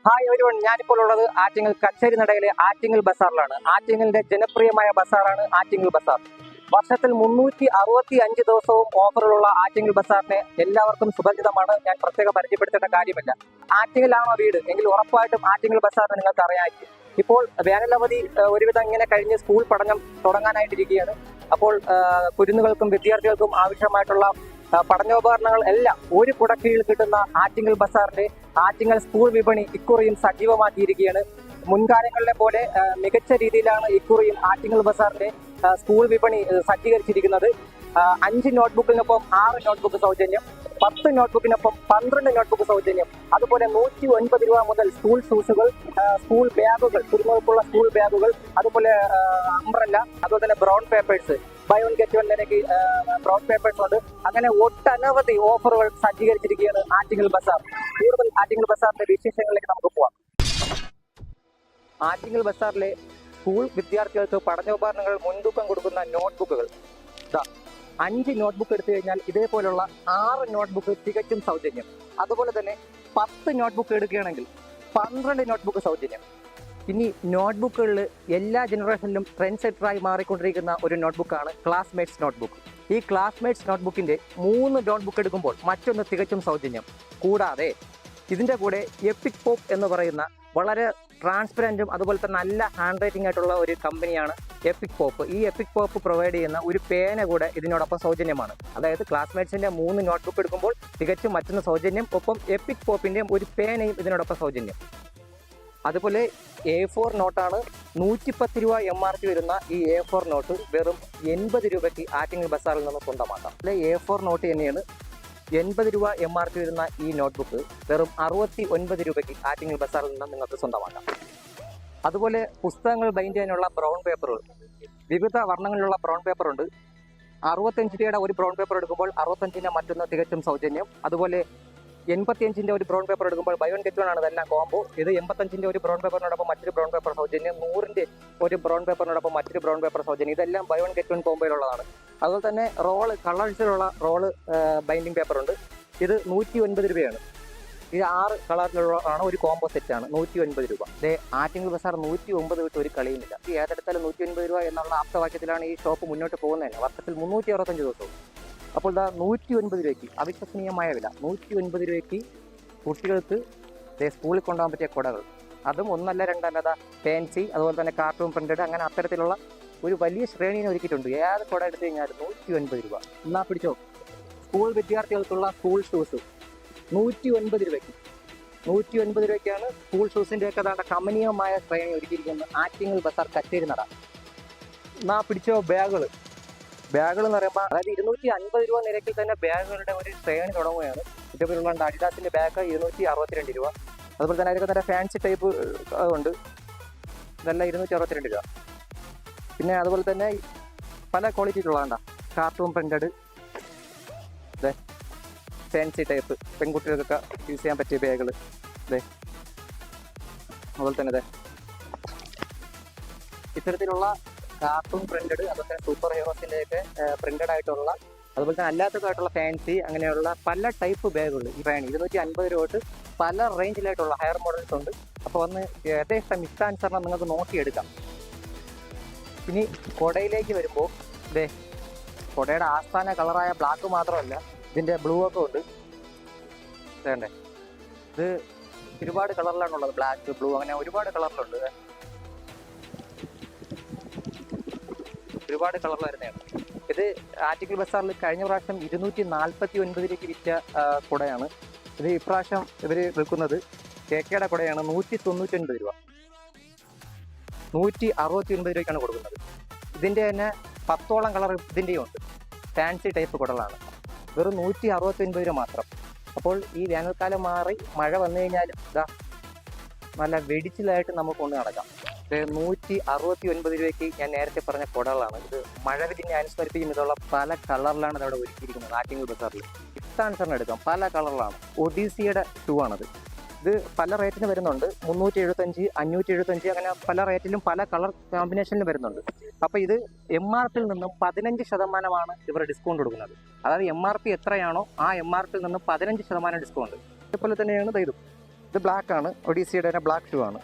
Hi everyone, ഞാനിപ്പോൾ ഉള്ളത് ആറ്റിങ്ങൽ കച്ചേരി നടയിലെ ആറ്റിങ്ങൽ ബസാറിലാണ്. ആറ്റിങ്ങലിന്റെ ജനപ്രിയമായ ബസാറാണ് ആറ്റിങ്ങൽ ബസാർ. വർഷത്തിൽ 365 ദിവസവും ഓഫറുകളുള്ള ആറ്റിങ്ങൽ ബസാറിനെ എല്ലാവർക്കും സുപരിചിതമാണ്. ഞാൻ പ്രത്യേകം പരിചയപ്പെടുത്തേണ്ട കാര്യമില്ല. ആറ്റിങ്ങലാണോ വീട് എങ്കിൽ ഉറപ്പായിട്ടും ആറ്റിങ്ങൽ ബസാറിനെ നിങ്ങൾക്ക് അറിയാമായിരിക്കും. ഇപ്പോൾ വേനലവധി ഒരുവിധം ഇങ്ങനെ കഴിഞ്ഞ് സ്കൂൾ പഠനം തുടങ്ങാനായിട്ടിരിക്കുകയാണ്. അപ്പോൾ കുരുന്നുകൾക്കും വിദ്യാർത്ഥികൾക്കും ആവശ്യമായിട്ടുള്ള പഠനോപകരണങ്ങൾ എല്ലാം ഒരു കുടക്കീഴിൽ കിട്ടുന്ന ആറ്റിങ്ങൽ ബസാറിന്റെ ആറ്റിങ്ങൽ സ്കൂൾ വിപണി ഇക്കുറിയും സജീവമാക്കിയിരിക്കുകയാണ്. മുൻകാലങ്ങളിലെ പോലെ മികച്ച രീതിയിലാണ് ഇക്കുറിയും ആറ്റിങ്ങൽ ബസാറിന്റെ സ്കൂൾ വിപണി സജ്ജീകരിച്ചിരിക്കുന്നത്. 5 നോട്ട്ബുക്കിനൊപ്പം 6 നോട്ട്ബുക്ക് സൗജന്യം, 10 നോട്ട്ബുക്കിനൊപ്പം 12 നോട്ട്ബുക്ക് സൗജന്യം. അതുപോലെ 109 രൂപ മുതൽ സ്കൂൾ ഷൂസുകൾ, സ്കൂൾ ബാഗുകൾ, കുരുന്നുകൾക്കുള്ള സ്കൂൾ ബാഗുകൾ, അതുപോലെ അംബ്രല്ല, അതുപോലെ തന്നെ brown papers, buy one get one നിരക്ക് ബ്രൗൺ പേപ്പേഴ്സ് ഉണ്ട്. അങ്ങനെ ഒട്ടനവധി ഓഫറുകൾ സജ്ജീകരിച്ചിരിക്കുകയാണ് ആറ്റിങ്ങൽ ബസാർ. കൂടുതൽ ആറ്റിങ്ങൽ ബസാറിന്റെ വിശേഷങ്ങളിലേക്ക് നമുക്ക് പോവാം. ആറ്റിങ്ങൽ ബസാറിലെ സ്കൂൾ വിദ്യാർത്ഥികൾക്ക് പഠനോപകരണങ്ങൾ മുൻതൂക്കം കൊടുക്കുന്ന നോട്ട്ബുക്കുകൾ 5 നോട്ട്ബുക്ക് എടുത്തു കഴിഞ്ഞാൽ ഇതേപോലുള്ള 6 നോട്ട്ബുക്ക് തികച്ചും സൗജന്യം. അതുപോലെ തന്നെ 10 നോട്ട്ബുക്ക് എടുക്കുകയാണെങ്കിൽ 12 നോട്ട്ബുക്ക് സൗജന്യം. ഇനി നോട്ട്ബുക്കുകളിൽ എല്ലാ ജനറേഷനിലും ട്രെൻഡ് സെറ്ററായി മാറിക്കൊണ്ടിരിക്കുന്ന ഒരു നോട്ട്ബുക്കാണ് ക്ലാസ്മേറ്റ്സ് നോട്ട്ബുക്ക്. ഈ ക്ലാസ്മേറ്റ്സ് നോട്ട്ബുക്കിന്റെ 3 നോട്ട്ബുക്ക് എടുക്കുമ്പോൾ മറ്റൊന്ന് തികച്ചും സൗജന്യം. കൂടാതെ ഇതിന്റെ കൂടെ എപ്പിക് പോപ്പ് എന്ന് പറയുന്ന വളരെ ട്രാൻസ്പെറൻറ്റും അതുപോലെ തന്നെ നല്ല ഹാൻഡ് റൈറ്റിംഗ് ആയിട്ടുള്ള ഒരു കമ്പനിയാണ് എപ്പിക് പോപ്പ്. ഈ എപ്പിക് പോപ്പ് പ്രൊവൈഡ് ചെയ്യുന്ന ഒരു പേന കൂടെ ഇതിനോടൊപ്പം സൗജന്യമാണ്. അതായത് ക്ലാസ്മേറ്റ്സിന്റെ 3 നോട്ട്ബുക്ക് എടുക്കുമ്പോൾ തികച്ചും മറ്റൊന്ന് സൗജന്യം, ഒപ്പം എപ്പിക് പോപ്പിന്റെ ഒരു പേനയും ഇതിനോടൊപ്പം സൗജന്യം. അതുപോലെ A4 നോട്ടാണ്. 110 രൂപ MRP വരുന്ന ഈ A4 നോട്ട് വെറും 80 രൂപയ്ക്ക് ആറ്റിങ്ങൽ ബസാറിൽ നിന്ന് സ്വന്തമാക്കാം. അല്ലെ, A4 നോട്ട് തന്നെയാണ്. 80 രൂപ MRP വരുന്ന ഈ നോട്ട്ബുക്ക് വെറും 69 രൂപയ്ക്ക് ആറ്റിങ്ങൽ ബസാറിൽ നിന്ന് നിങ്ങൾക്ക് സ്വന്തമാക്കാം. അതുപോലെ പുസ്തകങ്ങൾ ബൈൻഡ് ചെയ്യാനുള്ള ബ്രൗൺ പേപ്പറുകൾ, വിവിധ വർണ്ണങ്ങളിലുള്ള ബ്രൗൺ പേപ്പർ ഉണ്ട്. 65 രൂപയുടെ ഒരു ബ്രൗൺ പേപ്പർ എടുക്കുമ്പോൾ 65ന്റെ മറ്റൊന്ന് തികച്ചും സൗജന്യം. അതുപോലെ 85ന്റെ ഒരു ബ്രൗൺ പേപ്പർ എടുക്കുമ്പോൾ ബൈ വൺ ഗെറ്റ് വൺ ആണ് ഇതെല്ലാം കോംബോ. ഇത് 85ന്റെ ഒരു ബ്രൗൺ പേപ്പറിനോടൊപ്പം മറ്റൊരു ബ്രൗൺ പേപ്പർ സൗജന്യം, 100ന്റെ ഒരു ബ്രൗൺ പേപ്പറിനോടൊപ്പം മറ്റൊരു ബ്രൗൺ പേപ്പർ സൗജന്യം. ഇതെല്ലാം ബൈ വൺ ഗെറ്റ് വൺ കോംബോയിലുള്ളതാണ്. അതുപോലെ തന്നെ റോള്, കളേഴ്സിലുള്ള റോള് ബൈൻഡിങ് പേപ്പർ ഉണ്ട്. ഇത് 109 രൂപയാണ്. ഇത് 6 കളറിലുള്ളതാണ്, ഒരു കോംബോ സെറ്റാണ്. 109 രൂപ. ഇത് ആറ്റിങ്ങൽ ബസാർ 109 വിട്ട് ഒരു കളിയുമില്ല. ഈ ഏതെടുത്താലും 109 രൂപ എന്നുള്ള ആപ്തവാക്യത്തിലാണ് ഈ ഷോപ്പ് മുന്നോട്ട് പോകുന്നത്. വർഷത്തിൽ 365 ദിവസവും. അപ്പോൾ 109 രൂപയ്ക്ക് അവിശ്വസനീയമായ വില. 109 രൂപയ്ക്ക് കുട്ടികൾക്ക് സ്കൂളിൽ കൊണ്ടുപോകാൻ പറ്റിയ കുടകൾ, അതും ഒന്നല്ല രണ്ടല്ല, ഫാൻസി, അതുപോലെ തന്നെ കാർട്ടൂൺ പ്രിന്റഡ്, അങ്ങനെ അത്തരത്തിലുള്ള ഒരു വലിയ ശ്രേണിനെ ഒരുക്കിയിട്ടുണ്ട്. ഏത് കുട എടുത്തു കഴിഞ്ഞാൽ 109 രൂപ. എന്നാ പിടിച്ചോ, സ്കൂൾ വിദ്യാർത്ഥികൾക്കുള്ള സ്കൂൾ ഷൂസ് 109 രൂപയ്ക്ക്. 109 രൂപയ്ക്കാണ് സ്കൂൾ ഷൂസിൻ്റെ ഒക്കെ അതാണ്ട് കമനീയമായ ശ്രേണി ഒരുക്കിയിരിക്കുന്നത് ആറ്റിങ്ങൽ ബസാർ കച്ചേരി നട. എന്നാ പിടിച്ചോ ബാഗുകൾ എന്ന് പറയുമ്പോൾ, അതായത് 250 രൂപ നിരക്കിൽ തന്നെ ബാഗുകളുടെ ഒരു ശ്രേണി തുടങ്ങുകയാണ്. ഇതേപോലുള്ള അഡിഡാസിന്റെ ബാഗ് 262 രൂപ. അതുപോലെ തന്നെ അതിലൊക്കെ തന്നെ ഫാൻസി ടൈപ്പ് ഉണ്ട്, ഇതെല്ലാം 262 രൂപ. പിന്നെ അതുപോലെ തന്നെ പല ക്വാളിറ്റിയിലുള്ളതാണ്ട കാർട്ടൂൺ പ്രിന്റഡ്, ഫാൻസി ടൈപ്പ് പെൺകുട്ടികൾക്കൊക്കെ യൂസ് ചെയ്യാൻ പറ്റിയ ബാഗുകൾ. അതുപോലെ തന്നെ ഇത്തരത്തിലുള്ള കാർട്ടൂൺ പ്രിന്റഡ്, അതുപോലെ തന്നെ സൂപ്പർ ഹീറോസിന്റെ ഒക്കെ പ്രിന്റഡ് ആയിട്ടുള്ള, അതുപോലെ തന്നെ അല്ലാത്തതായിട്ടുള്ള ഫാൻസി, അങ്ങനെയുള്ള പല ടൈപ്പ് ബാഗുകൾ ഈ വേണം. 250 രൂപ തൊട്ട് പല റേഞ്ചിലായിട്ടുള്ള ഹയർ മോഡൽസ് ഉണ്ട്. അപ്പോൾ വന്ന് യഥേഷ്ടം ഇഷ്ടാനുസരണം നിങ്ങൾക്ക് നോക്കിയെടുക്കാം. ഇനി കുടയിലേക്ക് വരുമ്പോൾ കുടയുടെ ആസ്ഥാന കളറായ ബ്ലാക്ക് മാത്രമല്ല, ഇതിന്റെ ബ്ലൂ ഒക്കെ ഉണ്ട്. വേണ്ടേ, ഇത് ഒരുപാട് കളറിലാണുള്ളത്. ബ്ലാക്ക്, ബ്ലൂ, അങ്ങനെ ഒരുപാട് കളറിലുണ്ട്. ഒരുപാട് കളർ വരുന്നതാണ്. ഇത് ആറ്റിങ്ങൽ ബസാറിൽ കഴിഞ്ഞ പ്രാവശ്യം 249 രൂപയ്ക്ക് വിറ്റ കുടയാണ്. ഇത് ഇപ്രാവശ്യം ഇവർ വിൽക്കുന്നത് കേക്കയുടെ കുടയാണ് 199 രൂപ. 169 രൂപയ്ക്കാണ് കൊടുക്കുന്നത്. ഇതിൻ്റെ തന്നെ 10ഓളം കളർ ഇതിൻ്റെയും ഉണ്ട്. ഫാൻസി ടൈപ്പ് കുടകളാണ്. വെറും 169 രൂപ മാത്രം. അപ്പോൾ ഈ വേനൽക്കാലം മാറി മഴ വന്നു കഴിഞ്ഞാൽ നല്ല വെടിച്ചിലായിട്ട് നമുക്ക് കൊണ്ട് നടക്കാം. 169 രൂപയ്ക്ക് ഞാൻ നേരത്തെ പറഞ്ഞ കുടകളാണ്. ഇത് മഴവില്ലിനെ അനുസ്മരിപ്പിക്കും വിധമുള്ള പല കളറിലാണ് അവിടെ ഒരുക്കിയിരിക്കുന്നത് ആറ്റിങ്ങൽ ബസാറിൽ. ഇഷ്ടാനുസരണം എടുക്കാം, പല കളറിലാണ്. ഒഡീസിയുടെ ഷൂ ആണത്. ഇത് പല റേറ്റിന് വരുന്നുണ്ട്. 375, 575, അങ്ങനെ പല റേറ്റിലും പല കളർ കോമ്പിനേഷനിലും വരുന്നുണ്ട്. അപ്പോൾ ഇത് MRP നിന്നും 15% ഇവർ ഡിസ്കൗണ്ട് കൊടുക്കുന്നത്. അതായത് MRP എത്രയാണോ ആ MRP നിന്നും 15% ഡിസ്കൗണ്ട്. അതുപോലെ തന്നെയാണ് ഇതും ഇത് ബ്ലാക്ക് ആണ്, ഒഡീസിയുടെ തന്നെ ബ്ലാക്ക് ഷൂ ആണ്.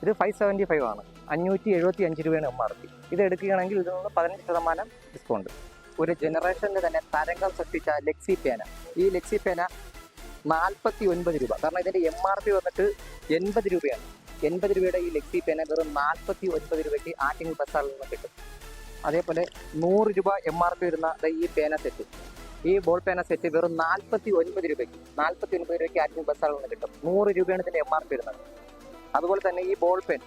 ഇത് 575 ആണ്, 575 രൂപയാണ് MRP. ഇത് എടുക്കുകയാണെങ്കിൽ ഇതിൽ നിന്ന് 15% ഡിസ്കൗണ്ട്. ഒരു ജനറേഷനിൽ തന്നെ തരംഗം സൃഷ്ടിച്ച ലെക്സി പേന. ഈ ലെക്സി പേന 49 രൂപ. കാരണം ഇതിൻ്റെ MRP വന്നിട്ട് 80 രൂപയാണ്. 80 രൂപയുടെ ഈ ലെക്സി പേന വെറും 49 രൂപയ്ക്ക് ആറ്റിങ്ങൽ ബസാറിൽ നിന്ന് കിട്ടും. അതേപോലെ 100 രൂപ MRP വരുന്ന ഈ പേന സെറ്റ്, ഈ ബോൾ പേന സെറ്റ് വെറും 49 രൂപയ്ക്ക് 49 രൂപയ്ക്ക് ആറ്റിങ്ങൽ ബസാറിൽ നിന്ന് കിട്ടും. 100 രൂപയാണ് ഇതിൻ്റെ MRP വരുന്നത്. അതുപോലെ തന്നെ ഈ ബോൾ പെൻ,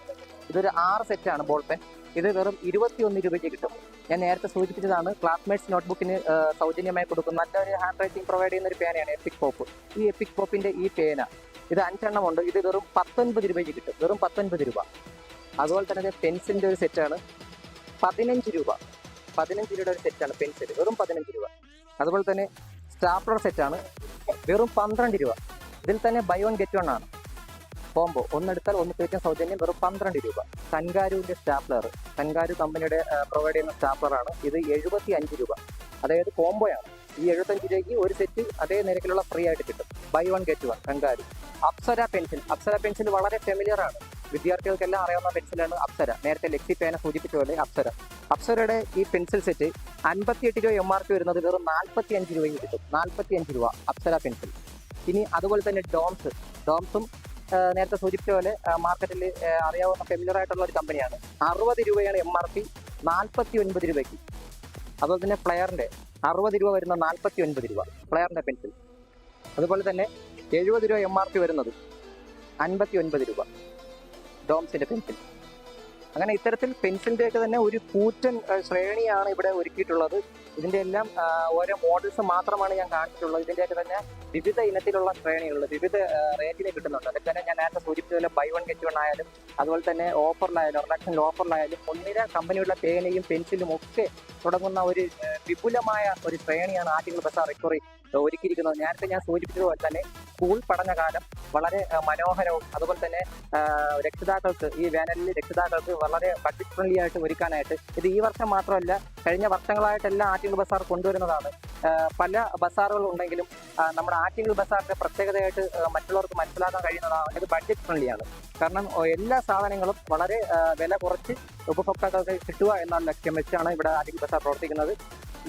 ഇതൊരു 6 സെറ്റാണ് ബോൾ പെൻ. ഇത് വെറും 21 രൂപയ്ക്ക് കിട്ടും. ഞാൻ നേരത്തെ സൂചിപ്പിച്ചതാണ്, ക്ലാസ്മേറ്റ്സ് നോട്ട്ബുക്കിന് സൗജന്യമായി കൊടുക്കുന്ന നല്ലൊരു ഹാൻഡ് റൈറ്റിംഗ് പ്രൊവൈഡ് ചെയ്യുന്ന ഒരു പേനയാണ് എപ്പിക് പോപ്പ്. ഈ എപ്പിക് പോപ്പിൻ്റെ ഈ പേന ഇത് 5 എണ്ണം ഉണ്ട്. ഇത് വെറും 19 രൂപയ്ക്ക് കിട്ടും, വെറും 19 രൂപ. അതുപോലെ തന്നെ പെൻസിലിൻ്റെ ഒരു സെറ്റാണ് 15 രൂപ. 15 രൂപയുടെ ഒരു സെറ്റാണ് പെൻസിൽ, വെറും 15 രൂപ. അതുപോലെ തന്നെ സ്റ്റാപ്ലർ സെറ്റാണ്, വെറും 12 രൂപ. ഇതിൽ തന്നെ ബൈ വൺ ഗെറ്റ് വൺ ആണ് കോംബോ. ഒന്നെടുത്താൽ ഒന്ന് തികച്ചും സൗജന്യം, വെറും 12 രൂപ. കൻഗാരുവിൻ്റെ സ്റ്റാപ്ലർ, കൻഗാരു കമ്പനിയുടെ പ്രൊവൈഡ് ചെയ്യുന്ന സ്റ്റാപ്ലറാണ്. ഇത് 75 രൂപ, അതായത് കോംബോയാണ്. ഈ 75 രൂപയ്ക്ക് ഒരു സെറ്റ് അതേ നിരക്കിലുള്ള ഫ്രീ ആയിട്ട് കിട്ടും. Buy one get one Kangaroo. Apsara pencil, Apsara pencil വളരെ ഫെമിലിയർ ആണ്, വിദ്യാർത്ഥികൾക്കെല്ലാം അറിയാവുന്ന പെൻസിലാണ് അപ്സര. നേരത്തെ ലെക്സി പേന സൂചിപ്പിച്ച പോലെ അപ്സര. അപ്സരയുടെ ഈ പെൻസിൽ സെറ്റ് 58 രൂപ MRP വരുന്നത് വെറും 45 രൂപയ്ക്ക് കിട്ടും. 45 രൂപ അപ്സര പെൻസിൽ. ഇനി അതുപോലെ തന്നെ ഡോംസും നേരത്തെ സൂചിപ്പിച്ച പോലെ മാർക്കറ്റിൽ അറിയാവുന്ന ഫെമിലിയർ ആയിട്ടുള്ള ഒരു കമ്പനിയാണ്. 60 രൂപയാണ് MRP, 49 രൂപയ്ക്ക്. അതുപോലെ തന്നെ പ്ലെയറിൻ്റെ 60 രൂപ വരുന്ന 49 രൂപ പ്ലെയറിൻ്റെ പെൻസിൽ. അതുപോലെ തന്നെ 70 രൂപ MRP വരുന്നത് 59 രൂപ ഡോംസിൻ്റെ പെൻസിൽ. അങ്ങനെ ഇത്തരത്തിൽ പെൻസിലിൻ്റെയൊക്കെ തന്നെ ഒരു കൂറ്റൻ ശ്രേണിയാണ് ഇവിടെ ഒരുക്കിയിട്ടുള്ളത്. ഇതിൻ്റെ എല്ലാം ഓരോ മോഡൽസ് മാത്രമാണ് ഞാൻ കാണിച്ചിട്ടുള്ളത്. ഇതിൻ്റെയൊക്കെ തന്നെ വിവിധ ഇനത്തിലുള്ള ശ്രേണികൾ വിവിധ റേറ്റിന് കിട്ടുന്നുണ്ട്. അതൊക്കെ തന്നെ ഞാൻ നേരത്തെ സൂചിപ്പിച്ചതുപോലെ ബൈ വൺ ഗെറ്റ് വൺ ആയാലും അതുപോലെ തന്നെ ഓഫറിലായാലും റിഡക്ഷനിൽ ഓഫറിലായാലും മുൻനിര കമ്പനിയുള്ള പേനയും പെൻസിലും ഒക്കെ തുടങ്ങുന്ന ഒരു വിപുലമായ ഒരു ശ്രേണിയാണ് ആറ്റിങ്ങൽ ബസാർ റിക്കവറി ഒരുക്കിയിരിക്കുന്നത്. നേരത്തെ ഞാൻ സൂചിപ്പിച്ചതുപോലെ തന്നെ സ്കൂൾ പഠനകാലം വളരെ മനോഹരവും അതുപോലെ തന്നെ രക്ഷിതാക്കൾക്ക് ഈ വേനലിൽ രക്ഷിതാക്കൾക്ക് വളരെ ബഡ്ജറ്റ് ഫ്രണ്ട്ലി ആയിട്ട് ഒരുക്കാനായിട്ട് ഇത് ഈ വർഷം മാത്രമല്ല കഴിഞ്ഞ വർഷങ്ങളായിട്ടെല്ലാം ആറ്റിങ്ങൽ ബസാർ കൊണ്ടുവരുന്നതാണ്. പല ബസാറുകൾ ഉണ്ടെങ്കിലും നമ്മുടെ ആറ്റിങ്ങൽ ബസാറിന്റെ പ്രത്യേകതയായിട്ട് മറ്റുള്ളവർക്ക് മനസ്സിലാക്കാൻ കഴിയുന്നതാണ്, ഇത് ബഡ്ജറ്റ് ഫ്രണ്ട്ലിയാണ്. കാരണം എല്ലാ സാധനങ്ങളും വളരെ വില കുറച്ച് ഉപഭോക്താക്കൾക്ക് കിട്ടുക എന്നുള്ള ലക്ഷ്യം വെച്ചാണ് ഇവിടെ ആറ്റിങ്ങൽ ബസാർ പ്രവർത്തിക്കുന്നത്.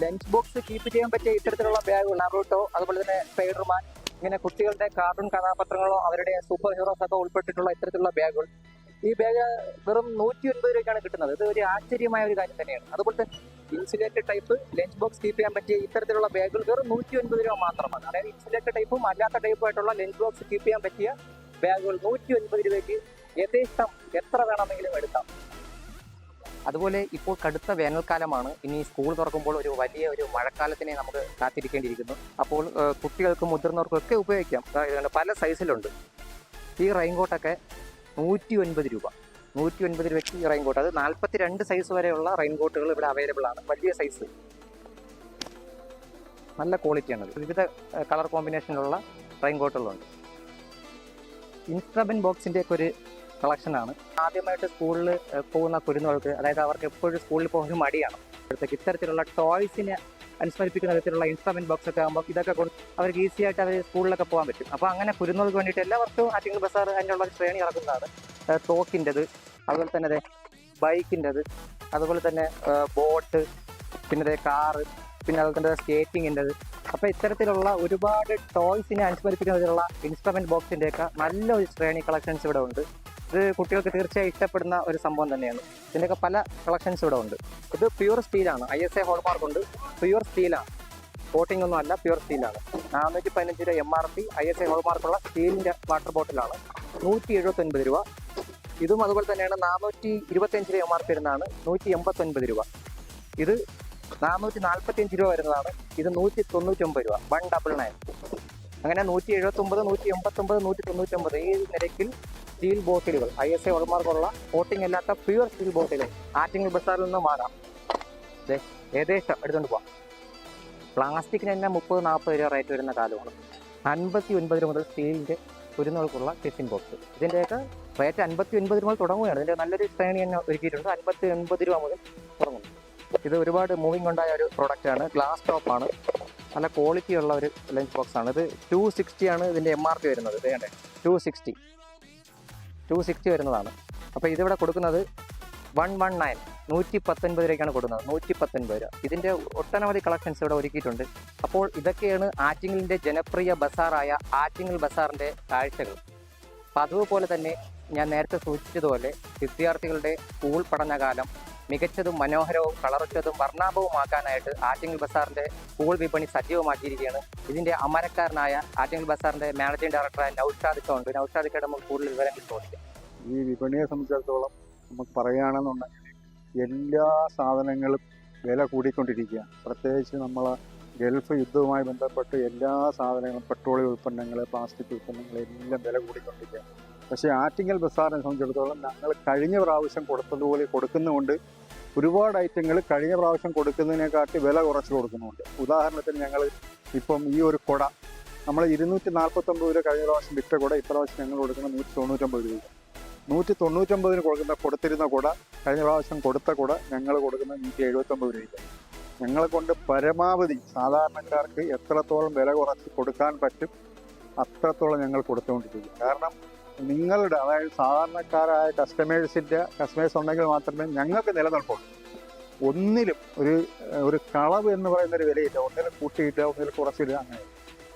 ലഞ്ച് ബോക്സ് കീപ്പ് ചെയ്യാൻ പറ്റിയ ഇത്തരത്തിലുള്ള ബാഗുകൾ, നറൂട്ടോ അതുപോലെ തന്നെ സ്പൈഡർമാൻ, ഇങ്ങനെ കുട്ടികളുടെ കാർട്ടൂൺ കഥാപാത്രങ്ങളോ അവരുടെ സൂപ്പർ ഹീറോസ് ഒക്കെ ഉൾപ്പെട്ടിട്ടുള്ള ഇത്തരത്തിലുള്ള ബാഗുകൾ. ഈ ബാഗ് വെറും 109 രൂപയ്ക്കാണ് കിട്ടുന്നത്. ഇത് ഒരു ആശ്ചര്യമായ ഒരു കാര്യം തന്നെയാണ്. അതുപോലെ തന്നെ insulated type lunch box keep ചെയ്യാൻ പറ്റിയ ഇത്തരത്തിലുള്ള ബാഗുകൾ വെറും 109 രൂപ മാത്രമാണ്. അതായത് ഇൻസുലേറ്റഡ് ടൈപ്പും അല്ലാത്ത ടൈപ്പുമായിട്ടുള്ള ലഞ്ച് ബോക്സ് കീപ്പ് ചെയ്യാൻ പറ്റിയ ബാഗുകൾ 109 രൂപയ്ക്ക് യഥേഷ്ടം എത്ര വേണമെങ്കിലും എടുക്കാം. അതുപോലെ ഇപ്പോൾ കടുത്ത വേനൽക്കാലമാണ്. ഇനി സ്കൂൾ തുറക്കുമ്പോൾ ഒരു വലിയ ഒരു മഴക്കാലത്തിനെ നമുക്ക് കാത്തിരിക്കേണ്ടിയിരിക്കുന്നു. അപ്പോൾ കുട്ടികൾക്കും മുതിർന്നവർക്കും ഒക്കെ ഉപയോഗിക്കാം. പല സൈസിലുണ്ട്. ഈ റെയിൻകോട്ടൊക്കെ 109 രൂപ. 109 രൂപയ്ക്ക് ഈ റെയിൻകോട്ട്, അത് 42 സൈസ് വരെയുള്ള റെയിൻകോട്ടുകൾ ഇവിടെ അവൈലബിൾ ആണ്. വലിയ സൈസ്, നല്ല ക്വാളിറ്റിയാണ്. വിവിധ കളർ കോമ്പിനേഷനിലുള്ള റെയിൻകോട്ടുകളുണ്ട്. ഇൻസ്ട്രുമെന്റ് ബോക്സിൻ്റെ ഒക്കെ ഒരു കളക്ഷനാണ്. ആദ്യമായിട്ട് സ്കൂളിൽ പോകുന്ന കുരുന്നുകൾക്ക്, അതായത് അവർക്ക് എപ്പോഴും സ്കൂളിൽ പോകുന്ന മടിയാണ്, അപ്പോഴത്തേക്ക് ഇത്തരത്തിലുള്ള ടോയ്സിനെ അനുസ്മരിപ്പിക്കുന്ന വിധത്തിലുള്ള ഇൻസ്ട്രുമെന്റ് ബോക്സ് ഒക്കെ ആകുമ്പോൾ ഇതൊക്കെ അവർക്ക് ഈസി ആയിട്ട് അവർ സ്കൂളിലൊക്കെ പോകാൻ പറ്റും. അപ്പോൾ അങ്ങനെ കുരുന്നുകൾക്ക് വേണ്ടിയിട്ട് എല്ലാ വർഷവും ആറ്റിങ്ങൽ ബസാർ അതിനുള്ള ഒരു ശ്രേണി ഇറക്കുന്നതാണ്. തോക്കിൻ്റെത്, അതുപോലെ തന്നെ ബൈക്കിൻ്റെത്, അതുപോലെ തന്നെ ബോട്ട്, പിന്നെ കാറ്, പിന്നെ അതുപോലെ തന്നെ സ്കേറ്റിങ്ങിൻ്റെത്. അപ്പോൾ ഇത്തരത്തിലുള്ള ഒരുപാട് ടോയ്സിനെ അനുസ്മരിപ്പിക്കുന്ന വിധത്തിലുള്ള ഇൻസ്ട്രുമെന്റ് ബോക്സിൻ്റെയൊക്കെ നല്ലൊരു ശ്രേണി കളക്ഷൻസ് ഇവിടെ ഉണ്ട്. ഇത് കുട്ടികൾക്ക് തീർച്ചയായും ഇഷ്ടപ്പെടുന്ന ഒരു സംഭവം തന്നെയാണ്. ഇതിൻ്റെയൊക്കെ പല കളക്ഷൻസ് ഇവിടെ ഉണ്ട്. ഇത് പ്യൂർ സ്റ്റീലാണ്, ISA ഹോൾമാർക്ക് ഉണ്ട്, പ്യൂർ സ്റ്റീലാണ്, കോട്ടിംഗ് ഒന്നും അല്ല, പ്യൂർ സ്റ്റീലാണ്. 415 രൂപ MRP, ISA ഹോൾമാർക്കുള്ള സ്റ്റീലിൻ്റെ വാട്ടർ ബോട്ടിലാണ് 179 രൂപ. ഇതും അതുപോലെ തന്നെയാണ് 425 രൂപ MRP വരുന്നതാണ് 189 രൂപ. ഇത് 445 രൂപ വരുന്നതാണ്, ഇത് 199 രൂപ, 199. അങ്ങനെ 179, 189, 199 ഈ നിരക്കിൽ സ്റ്റീൽ ബോട്ടിലുകൾ, ISA ഹോൾമാർക്കുള്ള കോട്ടിംഗ് അല്ലാത്ത പ്യൂർ സ്റ്റീൽ ബോട്ടിലുകൾ ആറ്റിങ്ങൽ ബസാറിൽ നിന്ന് വാങ്ങാം. ഏകദേശം എടുത്തുകൊണ്ട് പോവാം. പ്ലാസ്റ്റിക്കിന് തന്നെ 30-40 രൂപ റേറ്റ് വരുന്ന കാലമാണ്. 59 രൂപ മുതൽ സ്റ്റീലിൻ്റെ കുരുന്നുകൾക്കുള്ള ടിഫിൻ ബോക്സ്. ഇതിൻ്റെയൊക്കെ റേറ്റ് 59 രൂപ മുതൽ തുടങ്ങുകയാണ്. ഇതിൻ്റെ നല്ലൊരു ശ്രേണി തന്നെ ഒരുക്കിയിട്ടുണ്ട്. 59 രൂപ മുതൽ തുടങ്ങുന്നു. ഇത് ഒരുപാട് മൂവിങ് ഉണ്ടായ ഒരു പ്രോഡക്റ്റാണ്. ഗ്ലാസ് ടോപ്പാണ്, നല്ല ക്വാളിറ്റി ഉള്ള ഒരു ലഞ്ച് ബോക്സാണ്. ഇത് 260 ആണ് ഇതിൻ്റെ MRP വരുന്നത്. വേണ്ടേ 260 വരുന്നതാണ്. അപ്പോൾ ഇതിവിടെ കൊടുക്കുന്നത് 119, 119 രൂപയ്ക്കാണ് കൊടുക്കുന്നത്. 119 രൂപ. ഇതിൻ്റെ ഒട്ടനവധി കളക്ഷൻസ് ഇവിടെ ഒരുക്കിയിട്ടുണ്ട്. അപ്പോൾ ഇതൊക്കെയാണ് ആറ്റിങ്ങലിൻ്റെ ജനപ്രിയ ബസാറായ ആറ്റിങ്ങൽ ബസാറിൻ്റെ കാഴ്ചകൾ. അപ്പം അതുപോലെ തന്നെ ഞാൻ നേരത്തെ സൂചിപ്പിച്ചതുപോലെ വിദ്യാർത്ഥികളുടെ സ്കൂൾ പഠനകാലം മികച്ചതും മനോഹരവും കളറുറ്റതും വർണ്ണാഭവുമാക്കാനായിട്ട് ആറ്റിങ്ങൽ ബസാറിൻ്റെ സ്കൂൾ വിപണി സജീവമാക്കിയിരിക്കുകയാണ്. ഇതിൻ്റെ അമരക്കാരനായ ആറ്റിങ്ങൽ ബസാറിൻ്റെ മാനേജിംഗ് ഡയറക്ടറായ നൗഷാദ് ഉണ്ട്. നൗഷാദിക്കയുടെ നമുക്ക് കൂടുതൽ വിവരങ്ങൾ ചോദിക്കാം. ഈ വിപണിയെ സംബന്ധിച്ചിടത്തോളം നമുക്ക് പറയുകയാണെന്നുണ്ടെങ്കിൽ എല്ലാ സാധനങ്ങളും വില കൂടിക്കൊണ്ടിരിക്കുകയാണ്. പ്രത്യേകിച്ച് നമ്മൾ ഗൾഫ് യുദ്ധവുമായി ബന്ധപ്പെട്ട് എല്ലാ സാധനങ്ങളും പെട്രോളിയം ഉൽപ്പന്നങ്ങൾ, പ്ലാസ്റ്റിക് ഉൽപ്പന്നങ്ങൾ എല്ലാം വില കൂടിക്കൊണ്ടിരിക്കുകയാണ്. പക്ഷേ ആറ്റിങ്ങൽ ബസാറിനെ സംബന്ധിച്ചിടത്തോളം ഞങ്ങൾ കഴിഞ്ഞ പ്രാവശ്യം കൊടുത്തതുപോലെ കൊടുക്കുന്നതുകൊണ്ട് ഒരുപാട് ഐറ്റങ്ങൾ കഴിഞ്ഞ പ്രാവശ്യം കൊടുക്കുന്നതിനെക്കാട്ടി വില കുറച്ച് കൊടുക്കുന്നുണ്ട്. ഉദാഹരണത്തിന് ഞങ്ങൾ ഇപ്പം ഈ ഒരു കുട നമ്മൾ 249 രൂപ കഴിഞ്ഞ പ്രാവശ്യം വിറ്റ കുട ഇപ്രാവശ്യം ഞങ്ങൾ കൊടുക്കുന്ന 199 രൂപ. 199 കൊടുത്തിരുന്ന കുട കഴിഞ്ഞ പ്രാവശ്യം കൊടുത്ത കുട ഞങ്ങൾ കൊടുക്കുന്ന 179 രൂപ. ഞങ്ങളെ കൊണ്ട് പരമാവധി സാധാരണക്കാർക്ക് എത്രത്തോളം വില കുറച്ച് കൊടുക്കാൻ പറ്റും അത്രത്തോളം ഞങ്ങൾ കൊടുത്തുകൊണ്ടിരിക്കും. കാരണം നിങ്ങളുടെ, അതായത് സാധാരണക്കാരായ കസ്റ്റമേഴ്സ് ഉണ്ടെങ്കിൽ മാത്രമേ ഞങ്ങൾക്ക് നിലനിൽപ്പുള്ളൂ. ഒന്നിലും ഒരു കളവ് എന്ന് പറയുന്ന ഒരു വിലയില്ല. ഒന്നിലും കൂട്ടിയില്ല, ഒന്നിലും കുറച്ചില്ല. അങ്ങനെ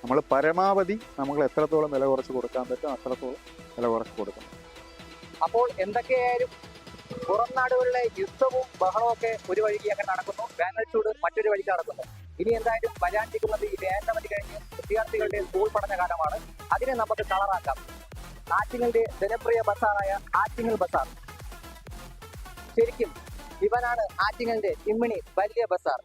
നമ്മൾ പരമാവധി നമ്മൾ എത്രത്തോളം വില കുറച്ച് കൊടുക്കാൻ പറ്റും അത്രത്തോളം വില കുറച്ച് കൊടുക്കണം. അപ്പോൾ എന്തൊക്കെയായാലും പുറം നാടുകളിലെ യുദ്ധവും ബഹളവും ഒക്കെ ഒരു വഴിക്ക് അങ്ങനെ നടക്കുന്നു, വേനൽ ചൂട് മറ്റൊരു വഴിക്ക് നടക്കുന്നു. ഇനി എന്തായാലും വരാനിരിക്കുന്നത് ഈ വേനലവധി കഴിഞ്ഞ് വിദ്യാർത്ഥികളുടെ സ്കൂൾ പഠനകാലമാണ്. അതിനെ നമുക്ക് കളറാക്കാം. ആറ്റിങ്ങലിന്റെ ജനപ്രിയ ബസാറായ ആറ്റിങ്ങൽ ബസാർ, ശരിക്കും ഇവനാണ് ആറ്റിങ്ങലിന്റെ ഇമ്മിണി വലിയ ബസാർ.